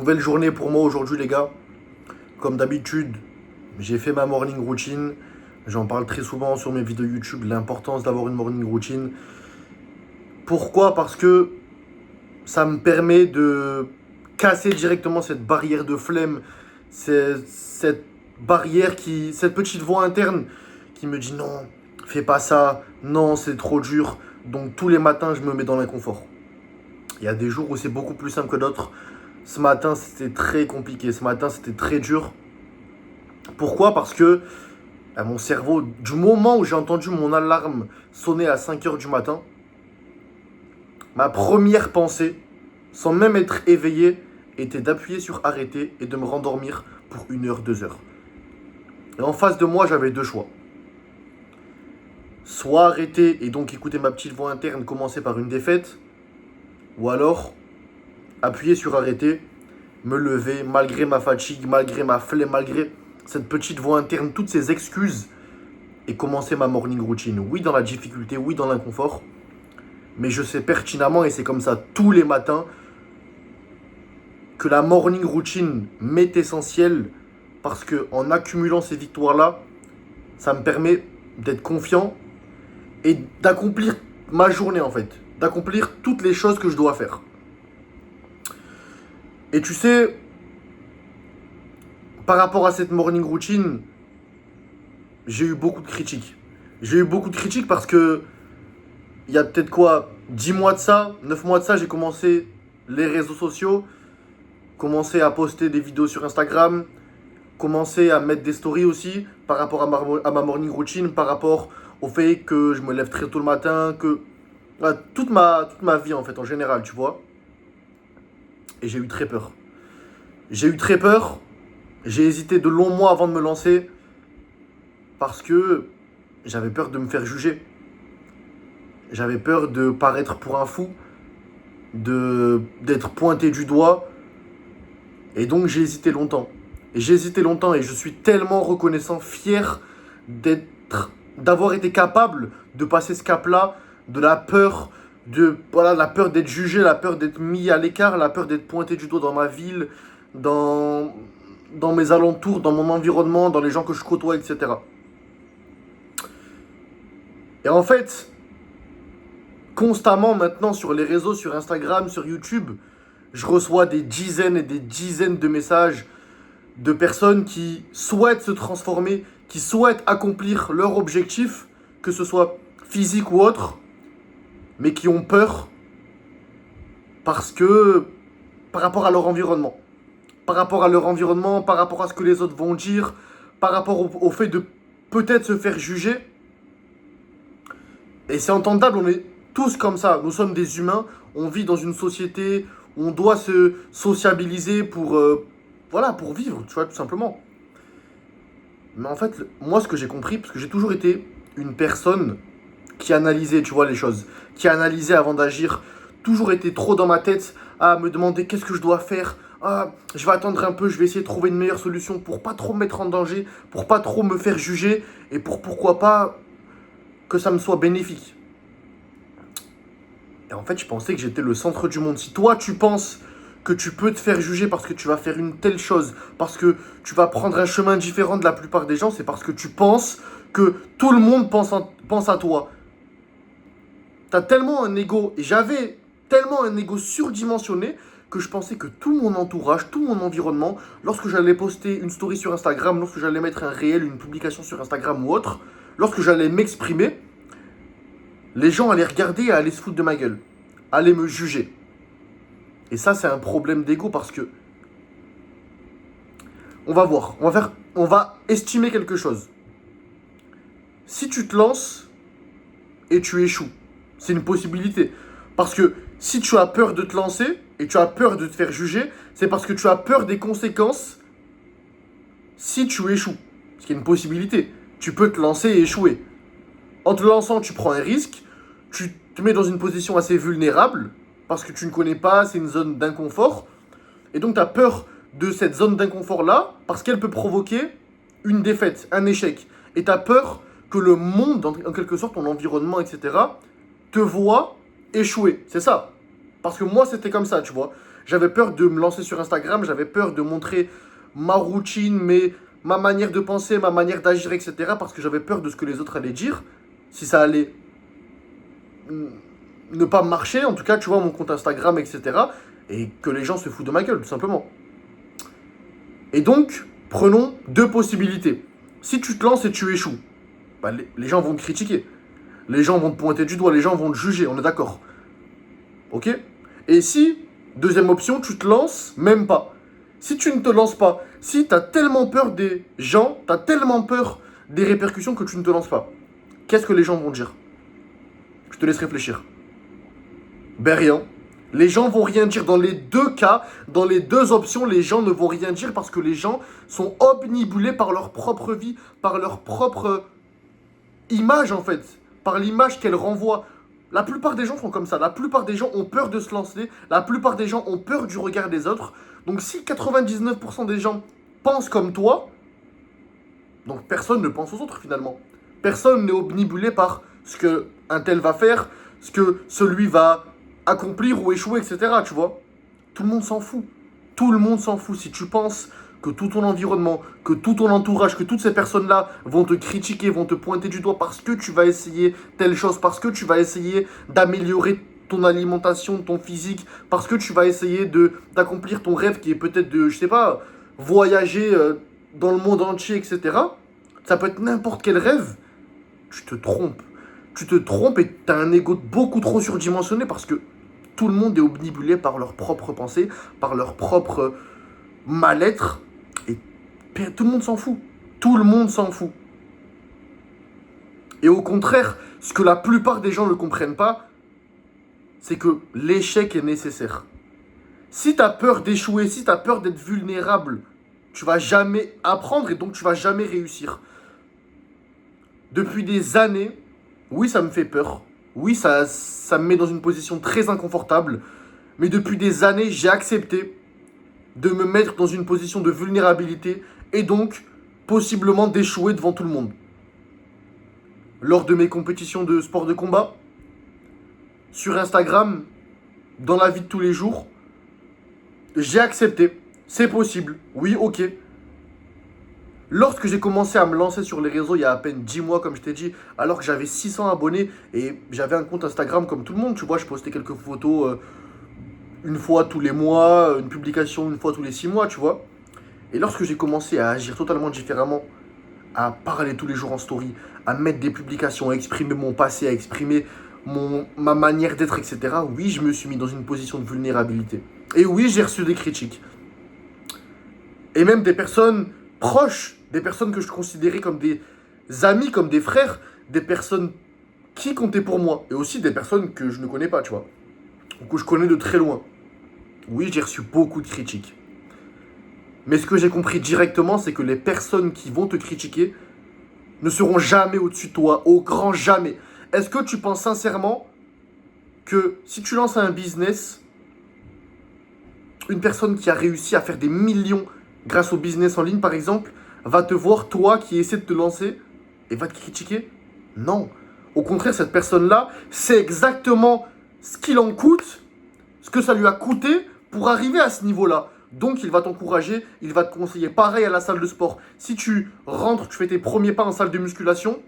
Nouvelle journée pour moi aujourd'hui les gars. Comme d'habitude, j'ai fait ma morning routine. J'en parle très souvent sur mes vidéos YouTube, l'importance d'avoir une morning routine. Pourquoi? Parce que ça me permet de casser directement cette barrière de flemme, cette barrière cette petite voix interne qui me dit non, fais pas ça, non, c'est trop dur. Donc tous les matins, je me mets dans l'inconfort. Il y a des jours où c'est beaucoup plus simple que d'autres. Ce matin, c'était très compliqué. Ce matin, c'était très dur. Pourquoi? Parce que mon cerveau, du moment où j'ai entendu mon alarme sonner à 5 heures du matin, ma première pensée, sans même être éveillé, était d'appuyer sur arrêter et de me rendormir pour 1 heure, 2 heures. Et en face de moi, j'avais deux choix. Soit arrêter et donc écouter ma petite voix interne commencer par une défaite, ou alors appuyer sur arrêter, me lever malgré ma fatigue, malgré ma flemme, malgré cette petite voix interne, toutes ces excuses, et commencer ma morning routine. Oui, dans la difficulté, oui, dans l'inconfort, mais je sais pertinemment, et c'est comme ça tous les matins, que la morning routine m'est essentielle parce que en accumulant ces victoires-là, ça me permet d'être confiant et d'accomplir ma journée en fait, d'accomplir toutes les choses que je dois faire. Et tu sais, par rapport à cette morning routine, j'ai eu beaucoup de critiques. J'ai eu beaucoup de critiques parce que il y a peut-être quoi, 10 mois de ça, 9 mois de ça, j'ai commencé les réseaux sociaux, commencé à poster des vidéos sur Instagram, commencé à mettre des stories aussi par rapport à ma morning routine, par rapport au fait que je me lève très tôt le matin, que voilà, toute ma vie en fait en général, tu vois. Et j'ai eu très peur. J'ai eu très peur, j'ai hésité de longs mois avant de me lancer parce que j'avais peur de me faire juger. J'avais peur de paraître pour un fou, d'être pointé du doigt. Et donc j'ai hésité longtemps. Et j'ai hésité longtemps et je suis tellement reconnaissant, fier d'avoir été capable de passer ce cap-là, de la peur, la peur d'être jugé, la peur d'être mis à l'écart, la peur d'être pointé du doigt dans ma ville, dans, dans mes alentours, dans mon environnement, dans les gens que je côtoie, etc. Et en fait, constamment maintenant sur les réseaux, sur Instagram, sur YouTube, je reçois des dizaines et des dizaines de messages de personnes qui souhaitent se transformer, qui souhaitent accomplir leur objectif, que ce soit physique ou autre, mais qui ont peur parce que par rapport à leur environnement, par rapport à leur environnement, par rapport à ce que les autres vont dire, par rapport au fait de peut-être se faire juger. Et c'est entendable, on est tous comme ça, nous sommes des humains, on vit dans une société où on doit se sociabiliser pour vivre, tu vois, tout simplement. Mais en fait, moi, ce que j'ai compris, parce que j'ai toujours été une personne qui analysait, tu vois, les choses, qui analysait avant d'agir, toujours été trop dans ma tête à me demander qu'est-ce que je dois faire. Ah, je vais attendre un peu, je vais essayer de trouver une meilleure solution pour pas trop me mettre en danger, pour pas trop me faire juger et pour pourquoi pas que ça me soit bénéfique. Et en fait, je pensais que j'étais le centre du monde. Si toi, tu penses que tu peux te faire juger parce que tu vas faire une telle chose, parce que tu vas prendre un chemin différent de la plupart des gens, c'est parce que tu penses que tout le monde pense à toi. T'as tellement un ego, et j'avais tellement un ego surdimensionné que je pensais que tout mon entourage, tout mon environnement, lorsque j'allais poster une story sur Instagram, lorsque j'allais mettre un réel, une publication sur Instagram ou autre, lorsque j'allais m'exprimer, les gens allaient regarder et allaient se foutre de ma gueule, allaient me juger. Et ça, c'est un problème d'ego parce que on va voir, on va estimer quelque chose. Si tu te lances et tu échoues, c'est une possibilité. Parce que si tu as peur de te lancer et tu as peur de te faire juger, c'est parce que tu as peur des conséquences si tu échoues. Ce qui est une possibilité. Tu peux te lancer et échouer. En te lançant, tu prends un risque, tu te mets dans une position assez vulnérable parce que tu ne connais pas, c'est une zone d'inconfort. Et donc tu as peur de cette zone d'inconfort-là parce qu'elle peut provoquer une défaite, un échec. Et tu as peur que le monde, en quelque sorte, ton environnement, etc., te voit échouer. C'est ça. Parce que moi, c'était comme ça, tu vois. J'avais peur de me lancer sur Instagram, j'avais peur de montrer ma routine, ma manière de penser, ma manière d'agir, etc. Parce que j'avais peur de ce que les autres allaient dire, si ça allait ne pas marcher, en tout cas, tu vois, mon compte Instagram, etc. Et que les gens se foutent de ma gueule, tout simplement. Et donc, prenons deux possibilités. Si tu te lances et tu échoues, bah, les gens vont te critiquer. Les gens vont te pointer du doigt, les gens vont te juger, on est d'accord. Ok? Et si, deuxième option, tu te lances, même pas. Si tu ne te lances pas, si tu as tellement peur des gens, tu as tellement peur des répercussions que tu ne te lances pas, qu'est-ce que les gens vont dire? Je te laisse réfléchir. Ben rien. Les gens vont rien dire dans les deux cas, dans les deux options, les gens ne vont rien dire parce que les gens sont omnibulés par leur propre vie, par leur propre image en fait, par l'image qu'elle renvoie. La plupart des gens sont comme ça, la plupart des gens ont peur de se lancer, la plupart des gens ont peur du regard des autres. Donc si 99% des gens pensent comme toi, donc personne ne pense aux autres finalement. Personne n'est omnibulé par ce que un tel va faire, ce que celui va accomplir ou échouer, etc. Tu vois? Tout le monde s'en fout. Tout le monde s'en fout. Si tu penses que tout ton environnement, que tout ton entourage, que toutes ces personnes-là vont te critiquer, vont te pointer du doigt parce que tu vas essayer telle chose, parce que tu vas essayer d'améliorer ton alimentation, ton physique, parce que tu vas essayer d'accomplir ton rêve qui est peut-être de, je sais pas, voyager dans le monde entier, etc. Ça peut être n'importe quel rêve. Tu te trompes. Tu te trompes et tu as un ego beaucoup trop surdimensionné parce que tout le monde est omnibulé par leurs propres pensées, par leur propre mal-être. Et tout le monde s'en fout. Tout le monde s'en fout. Et au contraire, ce que la plupart des gens ne comprennent pas, c'est que l'échec est nécessaire. Si tu as peur d'échouer, si tu as peur d'être vulnérable, tu vas jamais apprendre et donc tu vas jamais réussir. Depuis des années, oui, ça me fait peur. Oui, ça me met dans une position très inconfortable. Mais depuis des années, j'ai accepté de me mettre dans une position de vulnérabilité et donc possiblement d'échouer devant tout le monde. Lors de mes compétitions de sport de combat, sur Instagram, dans la vie de tous les jours, j'ai accepté. C'est possible. Oui, ok. Lorsque j'ai commencé à me lancer sur les réseaux il y a à peine 10 mois, comme je t'ai dit, alors que j'avais 600 abonnés et j'avais un compte Instagram comme tout le monde, tu vois, je postais quelques photos une fois tous les mois, une publication une fois tous les 6 mois, tu vois. Et lorsque j'ai commencé à agir totalement différemment, à parler tous les jours en story, à mettre des publications, à exprimer mon passé, à exprimer ma manière d'être, etc., oui, je me suis mis dans une position de vulnérabilité. Et oui, j'ai reçu des critiques. Et même des personnes proches, des personnes que je considérais comme des amis, comme des frères, des personnes qui comptaient pour moi. Et aussi des personnes que je ne connais pas, tu vois. Ou que je connais de très loin. Oui, j'ai reçu beaucoup de critiques. Mais ce que j'ai compris directement, c'est que les personnes qui vont te critiquer ne seront jamais au-dessus de toi, au grand jamais. Est-ce que tu penses sincèrement que si tu lances un business, une personne qui a réussi à faire des millions grâce au business en ligne, par exemple, va te voir, toi, qui essaie de te lancer, et va te critiquer? Non. Au contraire, cette personne-là sait exactement ce qu'il en coûte, ce que ça lui a coûté pour arriver à ce niveau-là. Donc, il va t'encourager, il va te conseiller. Pareil à la salle de sport. Si tu rentres, tu fais tes premiers pas en salle de musculation,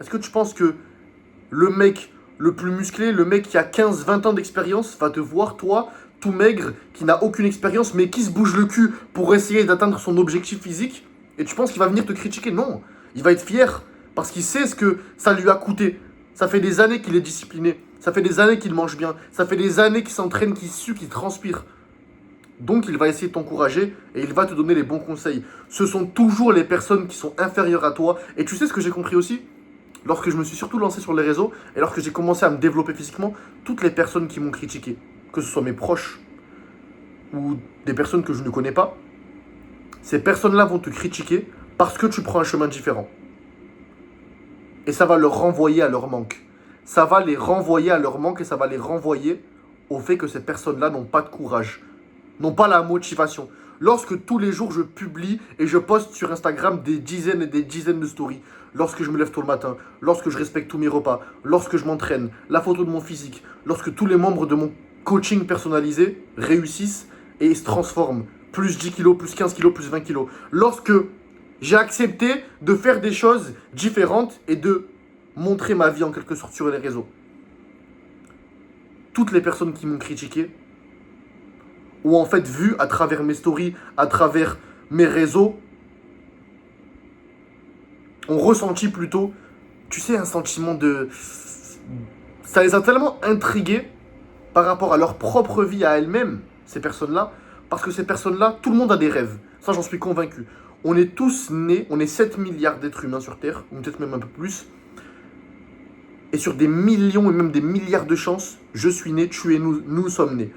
est-ce que tu penses que le mec le plus musclé, le mec qui a 15-20 ans d'expérience, va te voir, toi, tout maigre, qui n'a aucune expérience, mais qui se bouge le cul pour essayer d'atteindre son objectif physique, et tu penses qu'il va venir te critiquer? Non, il va être fier, parce qu'il sait ce que ça lui a coûté. Ça fait des années qu'il est discipliné, ça fait des années qu'il mange bien, ça fait des années qu'il s'entraîne, qu'il sue, qu'il transpire. Donc il va essayer de t'encourager et il va te donner les bons conseils. Ce sont toujours les personnes qui sont inférieures à toi. Et tu sais ce que j'ai compris aussi? Lorsque je me suis surtout lancé sur les réseaux et lorsque j'ai commencé à me développer physiquement, toutes les personnes qui m'ont critiqué, que ce soit mes proches ou des personnes que je ne connais pas, ces personnes-là vont te critiquer parce que tu prends un chemin différent. Et ça va leur renvoyer à leur manque. Ça va les renvoyer à leur manque et ça va les renvoyer au fait que ces personnes-là n'ont pas de courage, n'ont pas la motivation. Lorsque tous les jours je publie et je poste sur Instagram des dizaines et des dizaines de stories, lorsque je me lève tôt le matin, lorsque je respecte tous mes repas, lorsque je m'entraîne, la photo de mon physique, lorsque tous les membres de mon coaching personnalisé réussissent, et il se transforme. Plus 10 kilos, plus 15 kilos, plus 20 kilos. Lorsque j'ai accepté de faire des choses différentes et de montrer ma vie en quelque sorte sur les réseaux. Toutes les personnes qui m'ont critiqué ont en fait vu à travers mes stories, à travers mes réseaux, ont ressenti plutôt, tu sais, un sentiment de... Ça les a tellement intrigués par rapport à leur propre vie à elles-mêmes, ces personnes-là, parce que ces personnes-là, tout le monde a des rêves. Ça, j'en suis convaincu. On est tous nés, on est 7 milliards d'êtres humains sur Terre, ou peut-être même un peu plus. Et sur des millions et même des milliards de chances, je suis né, tu es, nous sommes nés.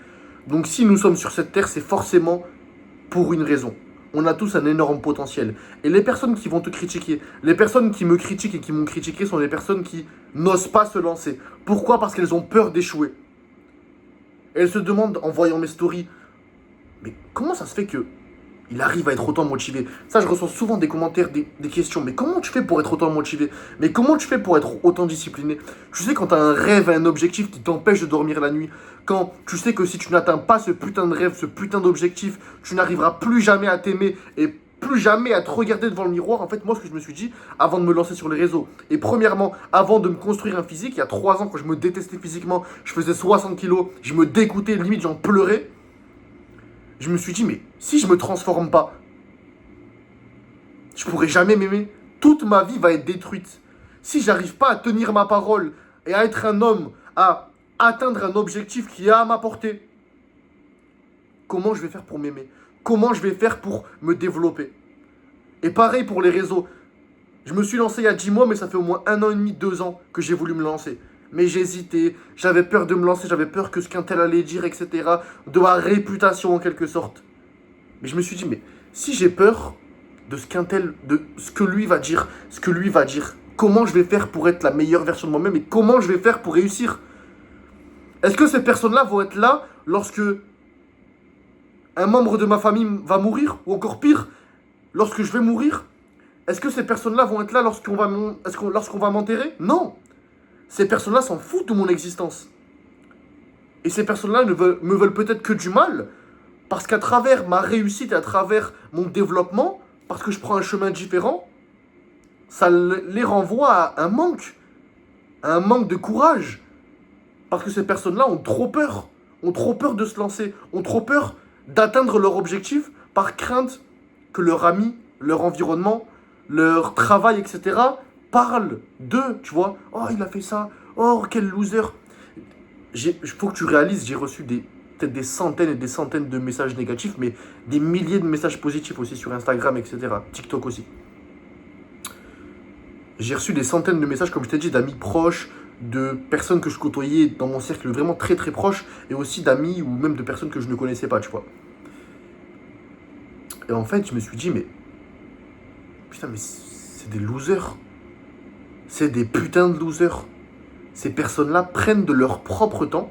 Donc si nous sommes sur cette Terre, c'est forcément pour une raison. On a tous un énorme potentiel. Et les personnes qui vont te critiquer, les personnes qui me critiquent et qui m'ont critiqué sont les personnes qui n'osent pas se lancer. Pourquoi? Parce qu'elles ont peur d'échouer. Elles se demandent en voyant mes stories, mais comment ça se fait que il arrive à être autant motivé? Ça, je reçois souvent des commentaires, des questions. Mais comment tu fais pour être autant motivé? Mais comment tu fais pour être autant discipliné? Tu sais, quand tu as un rêve, un objectif qui t'empêche de dormir la nuit, quand tu sais que si tu n'atteins pas ce putain de rêve, ce putain d'objectif, tu n'arriveras plus jamais à t'aimer et plus jamais à te regarder devant le miroir. En fait, moi, ce que je me suis dit avant de me lancer sur les réseaux, et premièrement, avant de me construire un physique, il y a 3 ans, quand je me détestais physiquement, je faisais 60 kilos, je me dégoûtais, limite j'en pleurais. Je me suis dit, mais si je me transforme pas, je pourrai jamais m'aimer. Toute ma vie va être détruite. Si j'arrive pas à tenir ma parole et à être un homme, à atteindre un objectif qui est à ma portée, comment je vais faire pour m'aimer? Comment je vais faire pour me développer? Et pareil pour les réseaux. Je me suis lancé il y a 10 mois, mais ça fait au moins 1 an et demi, 2 ans que j'ai voulu me lancer. Mais j'hésitais, j'avais peur de me lancer, j'avais peur que ce qu'un tel allait dire, etc. De ma réputation en quelque sorte. Mais je me suis dit, mais si j'ai peur de ce qu'un tel, de ce que lui va dire, comment je vais faire pour être la meilleure version de moi-même et comment je vais faire pour réussir? Est-ce que ces personnes-là vont être là lorsque un membre de ma famille va mourir? Ou encore pire, lorsque je vais mourir? Est-ce que ces personnes-là vont être là lorsqu'on va m'enterrer? Non. Ces personnes-là s'en foutent de mon existence. Et ces personnes-là me veulent peut-être que du mal, parce qu'à travers ma réussite et à travers mon développement, parce que je prends un chemin différent, ça les renvoie à un manque de courage. Parce que ces personnes-là ont trop peur de se lancer, ont trop peur d'atteindre leur objectif par crainte que leur ami, leur environnement, leur travail, etc., parlent d'eux, tu vois. Oh, il a fait ça. Oh, quel loser. Il faut que tu réalises, j'ai reçu peut-être des centaines et des centaines de messages négatifs, mais des milliers de messages positifs aussi sur Instagram, etc. TikTok aussi. J'ai reçu des centaines de messages, comme je t'ai dit, d'amis proches, de personnes que je côtoyais dans mon cercle vraiment très très proche, et aussi d'amis ou même de personnes que je ne connaissais pas, tu vois. Et en fait, je me suis dit, mais putain, mais c'est des losers. C'est des putains de losers. Ces personnes-là prennent de leur propre temps,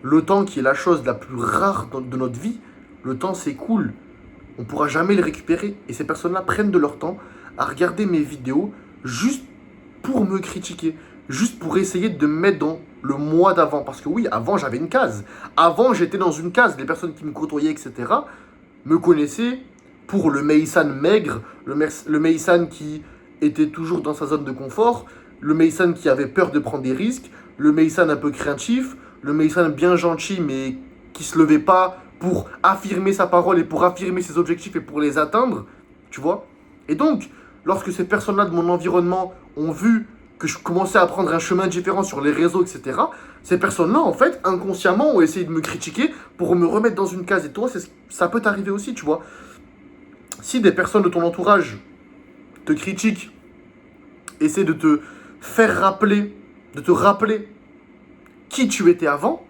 le temps qui est la chose la plus rare de notre vie. Le temps, c'est cool. On ne pourra jamais le récupérer. Et ces personnes-là prennent de leur temps à regarder mes vidéos juste pour me critiquer, juste pour essayer de me mettre dans le mois d'avant. Parce que oui, avant, j'avais une case. Avant, j'étais dans une case. Les personnes qui me côtoyaient, etc., me connaissaient pour le Meïsan maigre, le Meïsan qui était toujours dans sa zone de confort, le Meïsan qui avait peur de prendre des risques, le Meïsan un peu craintif, le Meïsan bien gentil mais qui se levait pas pour affirmer sa parole et pour affirmer ses objectifs et pour les atteindre, tu vois. Et donc, lorsque ces personnes-là de mon environnement ont vu que je commençais à prendre un chemin différent sur les réseaux, etc., ces personnes-là, en fait, inconsciemment, ont essayé de me critiquer pour me remettre dans une case. Et toi, ça peut t'arriver aussi, tu vois. Si des personnes de ton entourage te critiquent, essaient de te faire rappeler, de te rappeler qui tu étais avant,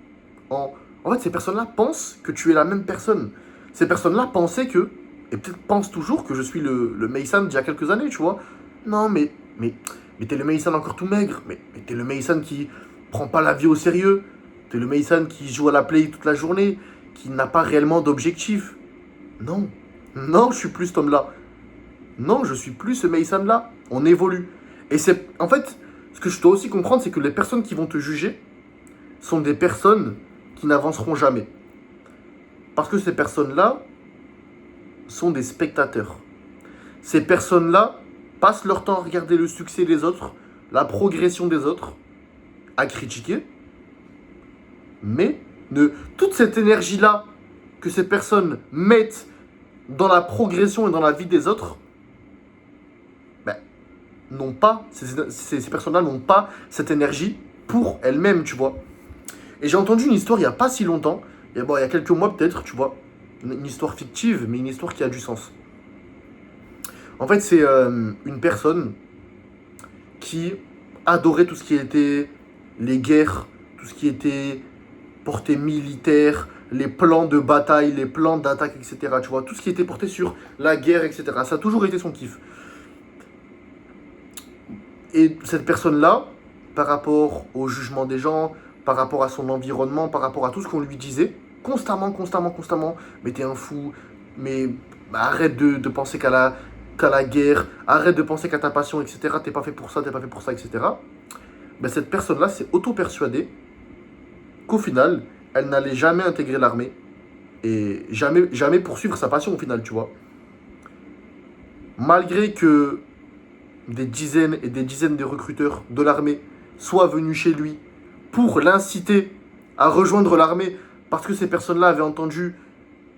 en fait, ces personnes-là pensent que tu es la même personne. Ces personnes-là pensaient que, et peut-être pensent toujours que je suis le Meïsan d'il y a quelques années, tu vois. Non, mais t'es le Meïsan encore tout maigre, mais t'es le Meïsan qui prend pas la vie au sérieux, t'es le Meïsan qui joue à la play toute la journée, qui n'a pas réellement d'objectif. Non, je suis plus cet homme-là. Non, je suis plus ce Meïsan-là. On évolue. Et c'est, en fait, ce que je dois aussi comprendre, c'est que les personnes qui vont te juger sont des personnes qui n'avanceront jamais. Parce que ces personnes-là sont des spectateurs. Ces personnes-là passent leur temps à regarder le succès des autres, la progression des autres, à critiquer, mais toute cette énergie-là que ces personnes mettent dans la progression et dans la vie des autres, ben, ces personnes-là n'ont pas cette énergie pour elles-mêmes, tu vois. Et j'ai entendu une histoire il n'y a pas si longtemps, il y a quelques mois peut-être, tu vois, une histoire fictive, mais une histoire qui a du sens. En fait, c'est une personne qui adorait tout ce qui était les guerres, tout ce qui était portée militaire, les plans de bataille, les plans d'attaque, etc. Tu vois, tout ce qui était porté sur la guerre, etc. Ça a toujours été son kiff. Et cette personne-là, par rapport au jugement des gens, par rapport à son environnement, par rapport à tout ce qu'on lui disait, constamment, mais t'es un fou, mais arrête de penser qu'à la guerre, arrête de penser qu'à ta passion, etc. T'es pas fait pour ça, etc. Ben, cette personne-là s'est auto-persuadée qu'au final, elle n'allait jamais intégrer l'armée et jamais poursuivre sa passion au final, tu vois. Malgré que des dizaines et des dizaines de recruteurs de l'armée soient venus chez lui pour l'inciter à rejoindre l'armée, parce que ces personnes-là avaient entendu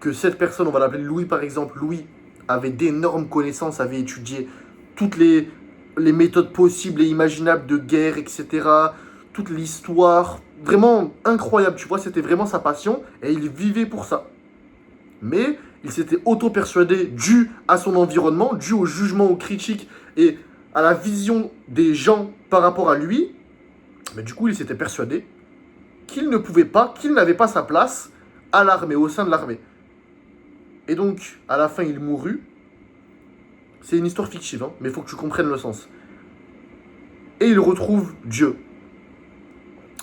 que cette personne, on va l'appeler Louis par exemple, Louis avait d'énormes connaissances, avait étudié toutes les méthodes possibles et imaginables de guerre, etc., toute l'histoire, vraiment incroyable, tu vois, c'était vraiment sa passion, et il vivait pour ça. Mais il s'était auto-persuadé, dû à son environnement, dû au jugement, aux critiques, et à la vision des gens par rapport à lui, mais du coup, il s'était persuadé qu'il ne pouvait pas, qu'il n'avait pas sa place à l'armée, au sein de l'armée. Et donc, à la fin, il mourut. C'est une histoire fictive, hein, mais il faut que tu comprennes le sens. Et il retrouve Dieu.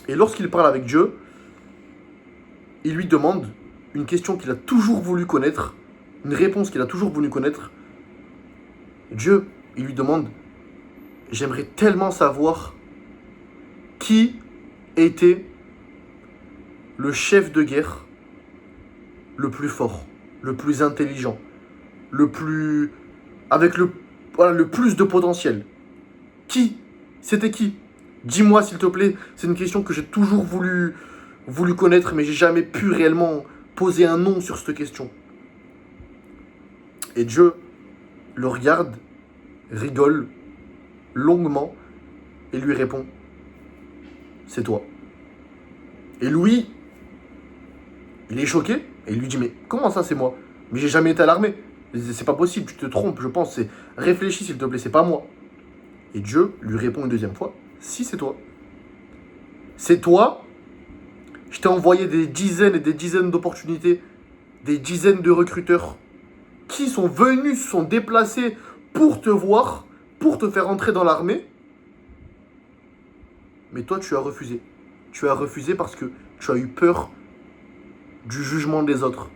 Et lorsqu'il parle avec Dieu, il lui demande une question qu'il a toujours voulu connaître, une réponse qu'il a toujours voulu connaître. Dieu, il lui demande, j'aimerais tellement savoir qui était le chef de guerre le plus fort, le plus intelligent, avec le plus de potentiel. Qui? C'était qui? Dis-moi s'il te plaît, c'est une question que j'ai toujours voulu connaître, mais j'ai jamais pu réellement poser un nom sur cette question. Et Dieu le regarde, rigole longuement et lui répond, c'est toi. Et Louis, il est choqué et il lui dit, mais comment ça c'est moi? Mais j'ai jamais été à l'armée. C'est pas possible, tu te trompes, je pense. Réfléchis s'il te plaît, c'est pas moi. Et Dieu lui répond une deuxième fois, si c'est toi. C'est toi. Je t'ai envoyé des dizaines et des dizaines d'opportunités, des dizaines de recruteurs qui sont venus, se sont déplacés pour te voir, pour te faire entrer dans l'armée. Mais toi, tu as refusé. Tu as refusé parce que tu as eu peur du jugement des autres.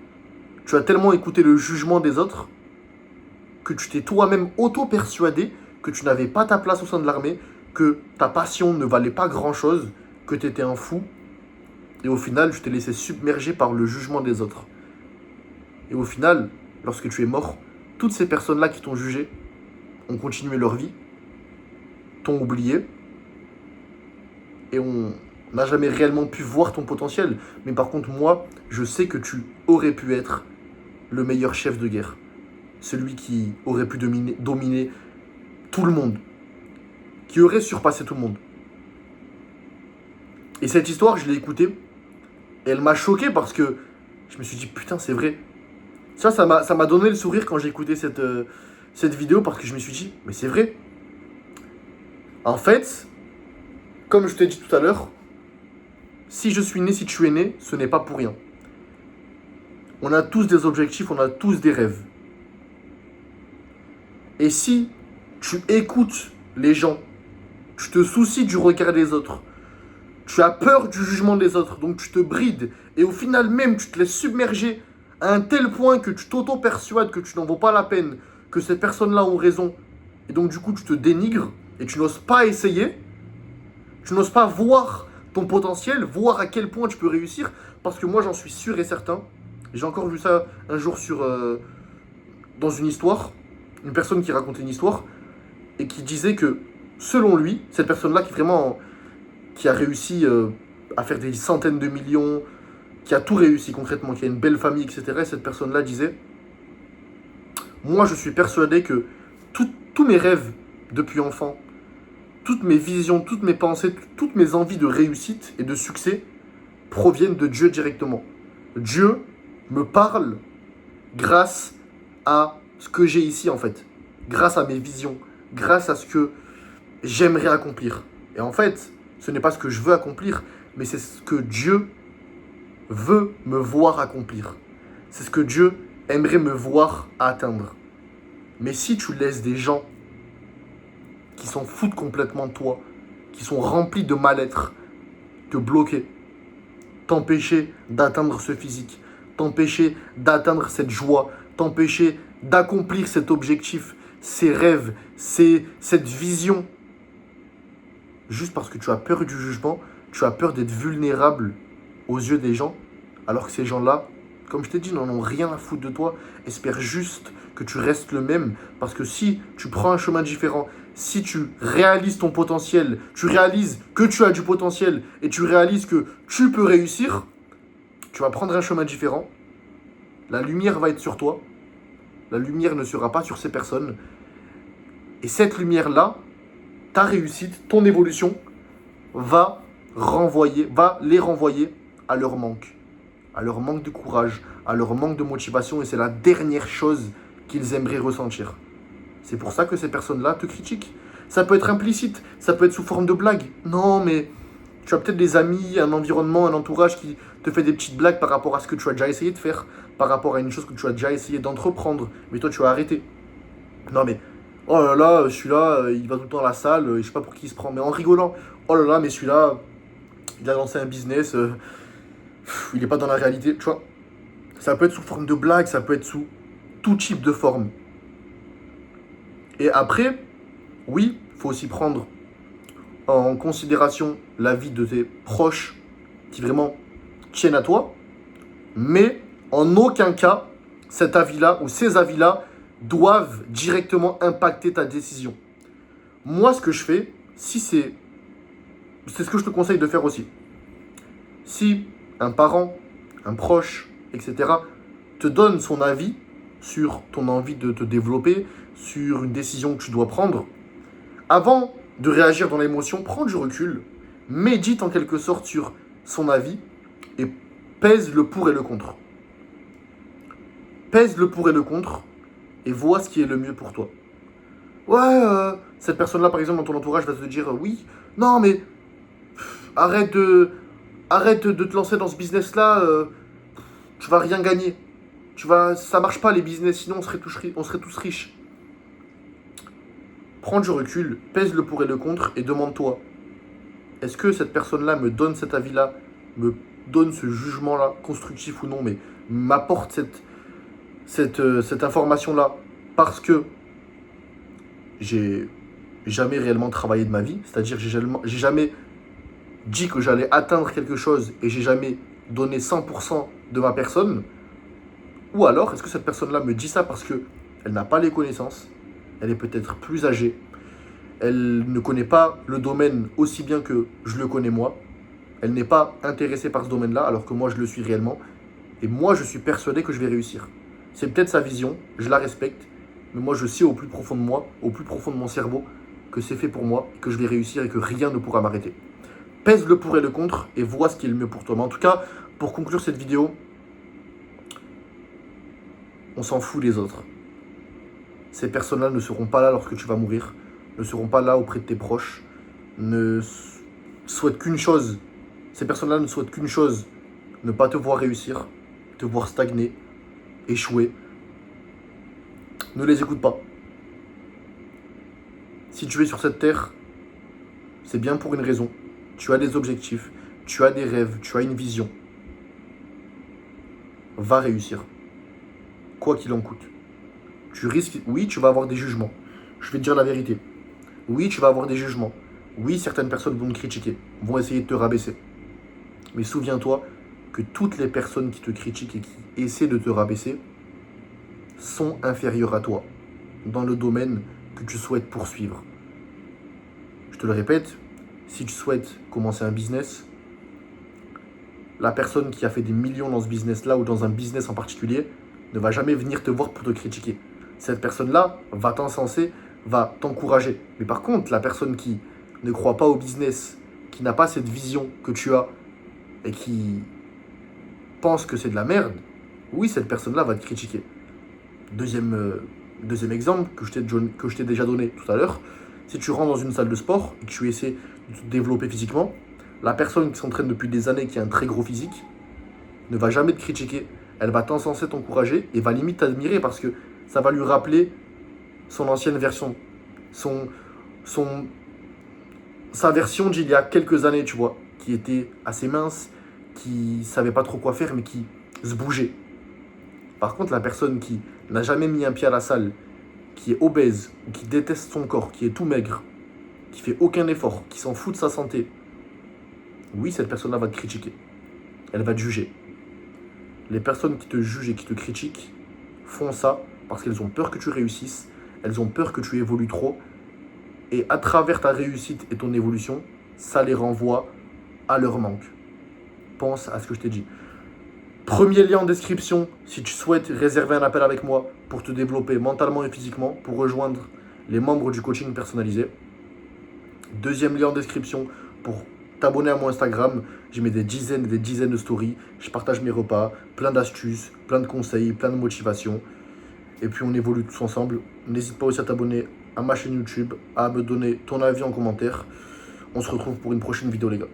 Tu as tellement écouté le jugement des autres que tu t'es toi-même auto-persuadé que tu n'avais pas ta place au sein de l'armée, que ta passion ne valait pas grand-chose, que tu étais un fou. Et au final, tu t'es laissé submerger par le jugement des autres. Et au final, lorsque tu es mort, toutes ces personnes-là qui t'ont jugé ont continué leur vie, t'ont oublié, et on n'a jamais réellement pu voir ton potentiel. Mais par contre, moi, je sais que tu aurais pu être le meilleur chef de guerre. Celui qui aurait pu dominer tout le monde. Qui aurait surpassé tout le monde. Et cette histoire, je l'ai écoutée. Et elle m'a choqué parce que je me suis dit, putain, c'est vrai. Ça m'a donné le sourire quand j'ai écouté cette vidéo parce que je me suis dit, mais c'est vrai. En fait, comme je t'ai dit tout à l'heure, si je suis né, si tu es né, ce n'est pas pour rien. On a tous des objectifs, on a tous des rêves. Et si tu écoutes les gens, tu te soucies du regard des autres, tu as peur du jugement des autres, donc tu te brides, et au final même tu te laisses submerger à un tel point que tu t'auto-persuades que tu n'en vaux pas la peine, que ces personnes-là ont raison, et donc du coup tu te dénigres, et tu n'oses pas essayer, tu n'oses pas voir ton potentiel, voir à quel point tu peux réussir, parce que moi j'en suis sûr et certain, J'ai encore vu ça un jour dans une histoire, une personne qui racontait une histoire et qui disait que, selon lui, cette personne-là qui a réussi à faire des centaines de millions, qui a tout réussi concrètement, qui a une belle famille, etc. Et cette personne-là disait, moi je suis persuadé que tous mes rêves depuis enfant, toutes mes visions, toutes mes pensées, toutes mes envies de réussite et de succès proviennent de Dieu directement. Dieu me parle grâce à ce que j'ai ici en fait, grâce à mes visions, grâce à ce que j'aimerais accomplir. Et en fait, ce n'est pas ce que je veux accomplir, mais c'est ce que Dieu veut me voir accomplir. C'est ce que Dieu aimerait me voir atteindre. Mais si tu laisses des gens qui s'en foutent complètement de toi, qui sont remplis de mal-être, te bloquer, t'empêcher d'atteindre ce physique, t'empêcher d'atteindre cette joie, t'empêcher d'accomplir cet objectif, ces rêves, cette vision, juste parce que tu as peur du jugement, tu as peur d'être vulnérable aux yeux des gens, alors que ces gens-là, comme je t'ai dit, n'en ont rien à foutre de toi. Espère juste que tu restes le même, parce que si tu prends un chemin différent, si tu réalises ton potentiel, tu réalises que tu as du potentiel et tu réalises que tu peux réussir, tu vas prendre un chemin différent, la lumière va être sur toi, la lumière ne sera pas sur ces personnes, et cette lumière-là, ta réussite, ton évolution, va les renvoyer à leur manque de courage, à leur manque de motivation, et c'est la dernière chose qu'ils aimeraient ressentir. C'est pour ça que ces personnes-là te critiquent. Ça peut être implicite, ça peut être sous forme de blague. Non, mais tu as peut-être des amis, un environnement, un entourage qui te fait des petites blagues par rapport à ce que tu as déjà essayé de faire, par rapport à une chose que tu as déjà essayé d'entreprendre, mais toi tu as arrêté. Non mais, oh là là, celui-là, il va tout le temps à la salle, je sais pas pour qui il se prend, mais en rigolant. Oh là là, mais celui-là, il a lancé un business, il n'est pas dans la réalité, tu vois. Ça peut être sous forme de blague, ça peut être sous tout type de forme. Et après, oui, il faut aussi prendre en considération la vie de tes proches qui vraiment tiennent à toi, mais en aucun cas, cet avis-là ou ces avis-là doivent directement impacter ta décision. Moi, ce que je fais, c'est ce que je te conseille de faire aussi. Si un parent, un proche, etc., te donne son avis sur ton envie de te développer, sur une décision que tu dois prendre, avant de réagir dans l'émotion, prends du recul, médite en quelque sorte sur son avis et pèse le pour et le contre. Pèse le pour et le contre et vois ce qui est le mieux pour toi. Ouais, cette personne-là, par exemple, dans ton entourage va te dire oui, non, mais arrête de te lancer dans ce business-là, tu vas rien gagner. Ça marche pas les business, sinon on serait tous riches. Prends du recul, pèse le pour et le contre et demande-toi, est-ce que cette personne-là me donne cet avis-là, me donne ce jugement-là, constructif ou non, mais m'apporte cette information-là parce que j'ai jamais réellement travaillé de ma vie, c'est-à-dire j'ai jamais dit que j'allais atteindre quelque chose et j'ai jamais donné 100% de ma personne, ou alors est-ce que cette personne-là me dit ça parce qu'elle n'a pas les connaissances, elle est peut-être plus âgée, elle ne connaît pas le domaine aussi bien que je le connais moi, elle n'est pas intéressée par ce domaine-là alors que moi je le suis réellement, et moi je suis persuadé que je vais réussir. C'est peut-être sa vision, je la respecte, mais moi je sais au plus profond de moi, au plus profond de mon cerveau, que c'est fait pour moi, que je vais réussir et que rien ne pourra m'arrêter. Pèse le pour et le contre et vois ce qui est le mieux pour toi. Mais en tout cas, pour conclure cette vidéo, on s'en fout des autres. Ces personnes-là ne seront pas là lorsque tu vas mourir, ne seront pas là auprès de tes proches, ne souhaitent qu'une chose. Ces personnes-là ne souhaitent qu'une chose, ne pas te voir réussir, te voir stagner, échouer. Ne les écoute pas. Si tu es sur cette terre, c'est bien pour une raison. Tu as des objectifs, tu as des rêves, tu as une vision. Va réussir. Quoi qu'il en coûte. Tu risques, oui, tu vas avoir des jugements. Je vais te dire la vérité. Oui, tu vas avoir des jugements. Oui, certaines personnes vont te critiquer, vont essayer de te rabaisser. Mais souviens-toi que toutes les personnes qui te critiquent et qui essaient de te rabaisser sont inférieures à toi dans le domaine que tu souhaites poursuivre. Je te le répète, si tu souhaites commencer un business, la personne qui a fait des millions dans ce business-là ou dans un business en particulier ne va jamais venir te voir pour te critiquer. Cette personne-là va t'encenser, va t'encourager. Mais par contre, la personne qui ne croit pas au business, qui n'a pas cette vision que tu as et qui pense que c'est de la merde, oui, cette personne-là va te critiquer. Deuxième exemple que je t'ai déjà donné tout à l'heure, si tu rentres dans une salle de sport et que tu essaies de te développer physiquement, la personne qui s'entraîne depuis des années, qui a un très gros physique, ne va jamais te critiquer. Elle va t'encenser, t'encourager et va limite t'admirer parce que ça va lui rappeler son ancienne version. Sa version d'il y a quelques années, tu vois, qui était assez mince, qui savait pas trop quoi faire, mais qui se bougeait. Par contre, la personne qui n'a jamais mis un pied à la salle, qui est obèse, ou qui déteste son corps, qui est tout maigre, qui fait aucun effort, qui s'en fout de sa santé, oui, cette personne-là va te critiquer. Elle va te juger. Les personnes qui te jugent et qui te critiquent font ça parce qu'elles ont peur que tu réussisses, elles ont peur que tu évolues trop, et à travers ta réussite et ton évolution, ça les renvoie à leur manque. Pense à ce que je t'ai dit. Premier lien en description si tu souhaites réserver un appel avec moi pour te développer mentalement et physiquement, pour rejoindre les membres du coaching personnalisé. Deuxième lien en description pour t'abonner à mon Instagram. J'y mets des dizaines et des dizaines de stories. Je partage mes repas, plein d'astuces, plein de conseils, plein de motivations. Et puis on évolue tous ensemble. N'hésite pas aussi à t'abonner à ma chaîne YouTube, à me donner ton avis en commentaire. On se retrouve pour une prochaine vidéo les gars.